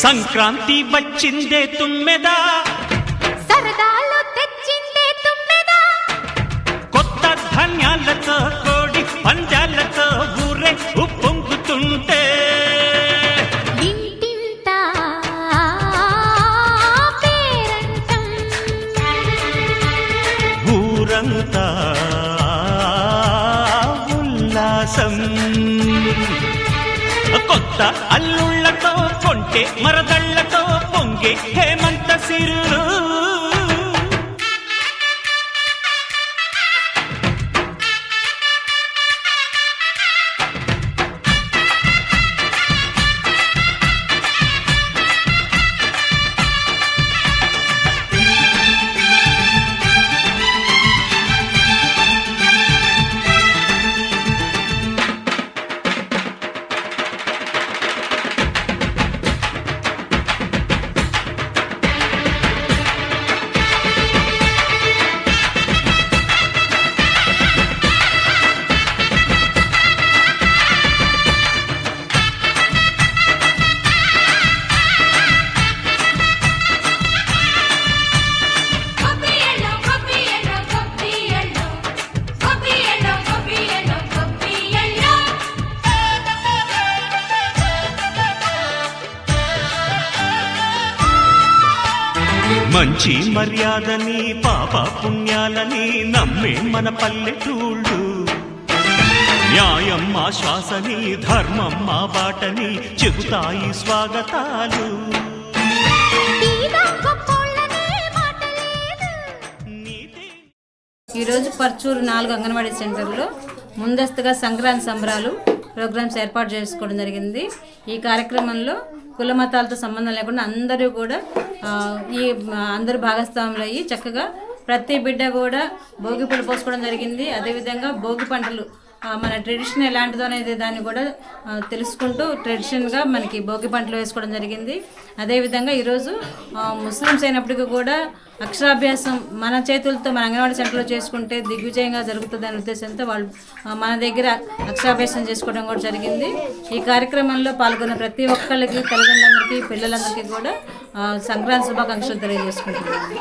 సంక్రాంతి వచ్చిందే తుమ్మెదా, సరదాలు తెచ్చిందే తుమ్మెదా, కొత్త ధాన్యాలతో కోడి పంజాలతో ఊరే ఉప్పొంగుతుంటే ఇంటింటా పేరంటం, ఊరంతా ఉల్లాసం. కొత్త అల్లుళ్లతో కొంటే మరదళ్లతో పొంగే హేమంత సిరులు. మంచి మర్యాదని పాప పుణ్యాలని నమ్మే మన పల్లెటూళ్ళు, న్యాయం మా శ్వాసని ధర్మం మా బాటని చెబుతాయి స్వాగతాలు. ఈరోజు పర్చూరు 4 అంగన్వాడీ సెంటర్లో ముందస్తుగా సంక్రాంతి సంబరాలు ప్రోగ్రామ్స్ ఏర్పాటు చేసుకోవడం జరిగింది. ఈ కార్యక్రమంలో కుల మతాలతో సంబంధం లేకుండా అందరూ కూడా అందరూ భాగస్వాములు అయ్యి చక్కగా ప్రతి బిడ్డ కూడా భోగి పళ్ళు పోసుకోవడం జరిగింది. అదేవిధంగా భోగి పంటలు మన ట్రెడిషన్ ఎలాంటిదో అనేది దాన్ని కూడా తెలుసుకుంటూ ట్రెడిషన్గా మనకి భోగి పంటలు వేసుకోవడం జరిగింది. అదేవిధంగా ఈరోజు ముస్లిమ్స్ అయినప్పటికీ కూడా అక్షరాభ్యాసం మన చేతులతో మన అంగన్వాడీ సెంటర్లో చేసుకుంటే దిగ్విజయంగా జరుగుతుంది అనే ఉద్దేశంతో వాళ్ళు మన దగ్గర అక్షరాభ్యాసం చేసుకోవడం కూడా జరిగింది. ఈ కార్యక్రమంలో పాల్గొన్న ప్రతి ఒక్కళ్ళకి, తల్లిదండ్రులందరికీ, పిల్లలందరికీ కూడా సంక్రాంతి శుభాకాంక్షలు తెలియజేసుకుంటున్నాను.